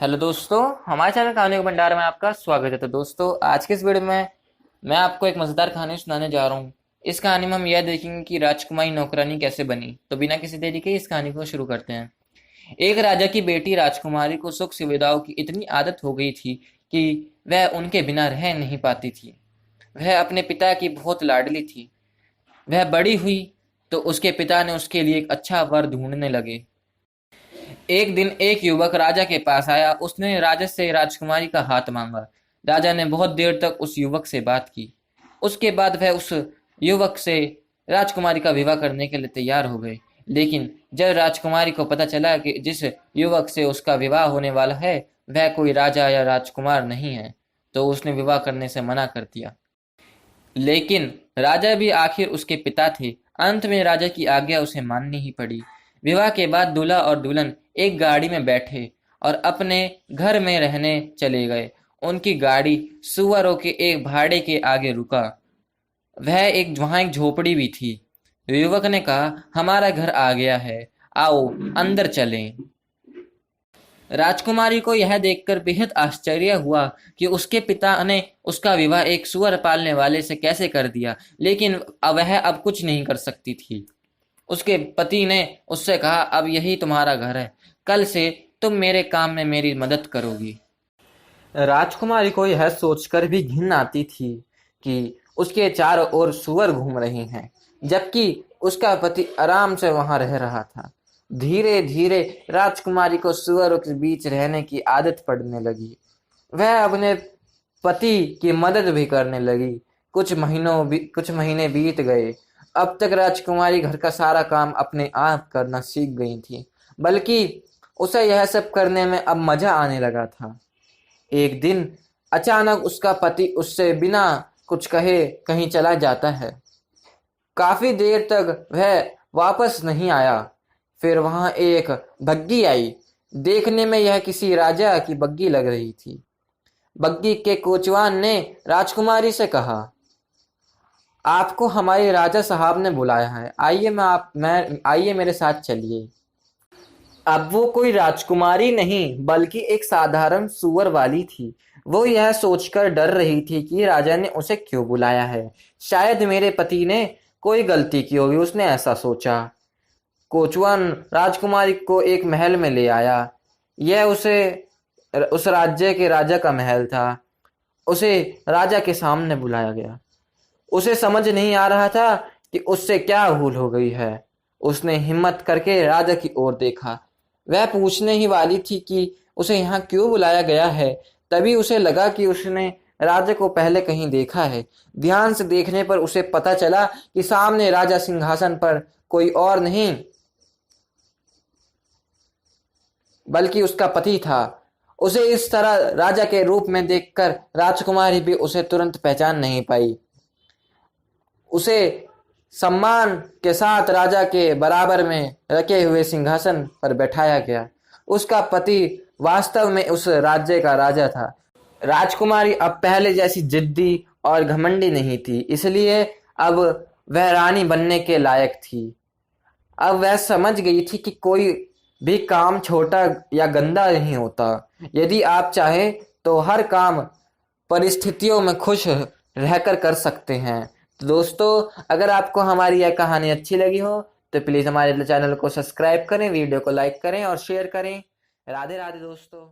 Hello दोस्तों, हमारे channel कहानी के भंडार में आपका स्वागत है। तो दोस्तों, आज के इस वीडियो में मैं आपको एक मज़ेदार कहानी सुनाने जा रहा हूँ। इस कहानी में हम यह देखेंगे कि राजकुमारी नौकरानी कैसे बनी। तो बिना किसी देरी के इस कहानी को शुरू करते हैं। एक राजा की बेटी राजकुमारी को सुख सुविधाओं की इतनी आदत हो गई थी कि वह उनके बिना रह नहीं पाती थी। वह अपने पिता की बहुत लाडली थी। वह बड़ी हुई तो उसके पिता ने उसके लिए एक अच्छा वर ढूंढने लगे। एक दिन एक युवक राजा के पास आया। उसने राजा से राजकुमारी का हाथ मांगा। राजा ने बहुत देर तक उस युवक से बात की। उसके बाद वह उस युवक से राजकुमारी का विवाह करने के लिए तैयार हो गए। लेकिन जब राजकुमारी को पता चला कि जिस युवक से उसका विवाह होने वाला है वह कोई राजा या राजकुमार नहीं है, तो उसने विवाह करने से मना कर दिया। लेकिन राजा भी आखिर उसके पिता थे। अंत में राजा की आज्ञा उसे माननी ही पड़ी। विवाह के बाद दूल्हा और दुल्हन एक गाड़ी में बैठे और अपने घर में रहने चले गए। उनकी गाड़ी सुअरों के एक भाड़े के आगे रुका। वहां एक झोपड़ी भी थी। युवक ने कहा, हमारा घर आ गया है, आओ अंदर चलें। राजकुमारी को यह देखकर बेहद आश्चर्य हुआ कि उसके पिता ने उसका विवाह एक सुअर पालने वाले से कैसे कर दिया, लेकिन वह अब कुछ नहीं कर सकती थी। उसके पति ने उससे कहा, अब यही तुम्हारा घर है, कल से तुम मेरे काम में मेरी मदद करोगी। राजकुमारी को यह सोचकर भी घिन आती थी कि उसके चारों ओर सुअर घूम रहे हैं, जबकि उसका पति आराम से वहां रह रहा था। धीरे धीरे राजकुमारी को सुअरों के बीच रहने की आदत पड़ने लगी। वह अपने पति की मदद भी करने लगी। कुछ महीने बीत गए। अब तक राजकुमारी घर का सारा काम अपने आप करना सीख गई थी, बल्कि उसे यह सब करने में अब मजा आने लगा था। एक दिन अचानक उसका पति उससे बिना कुछ कहे कहीं चला जाता है। काफी देर तक वह वापस नहीं आया। फिर वहां एक बग्गी आई। देखने में यह किसी राजा की बग्गी लग रही थी। बग्गी के कोचवान ने राजकुमारी से कहा, आपको हमारे राजा साहब ने बुलाया है, आइए मेरे साथ चलिए। अब वो कोई राजकुमारी नहीं बल्कि एक साधारण सुअर वाली थी। वो यह सोचकर डर रही थी कि राजा ने उसे क्यों बुलाया है। शायद मेरे पति ने कोई गलती की होगी, उसने ऐसा सोचा। कोचवान राजकुमारी को एक महल में ले आया। यह उस राज्य के राजा का महल था। उसे राजा के सामने बुलाया गया। उसे समझ नहीं आ रहा था कि उससे क्या भूल हो गई है। उसने हिम्मत करके राजा की ओर देखा। वह पूछने ही वाली थी कि उसे यहाँ क्यों बुलाया गया है, तभी उसे लगा कि उसने राजा को पहले कहीं देखा है। ध्यान से देखने पर उसे पता चला कि सामने राजा सिंहासन पर कोई और नहीं बल्कि उसका पति था। उसे इस तरह राजा के रूप में देखकर राजकुमारी भी उसे तुरंत पहचान नहीं पाई। उसे सम्मान के साथ राजा के बराबर में रखे हुए सिंहासन पर बैठाया गया। उसका पति वास्तव में उस राज्य का राजा था। राजकुमारी अब पहले जैसी जिद्दी और घमंडी नहीं थी, इसलिए अब वह रानी बनने के लायक थी। अब वह समझ गई थी कि कोई भी काम छोटा या गंदा नहीं होता। यदि आप चाहें तो हर काम परिस्थितियों में खुश रहकर कर सकते हैं। तो दोस्तों, अगर आपको हमारी यह कहानी अच्छी लगी हो तो प्लीज़ हमारे चैनल को सब्सक्राइब करें, वीडियो को लाइक करें और शेयर करें। राधे राधे दोस्तों।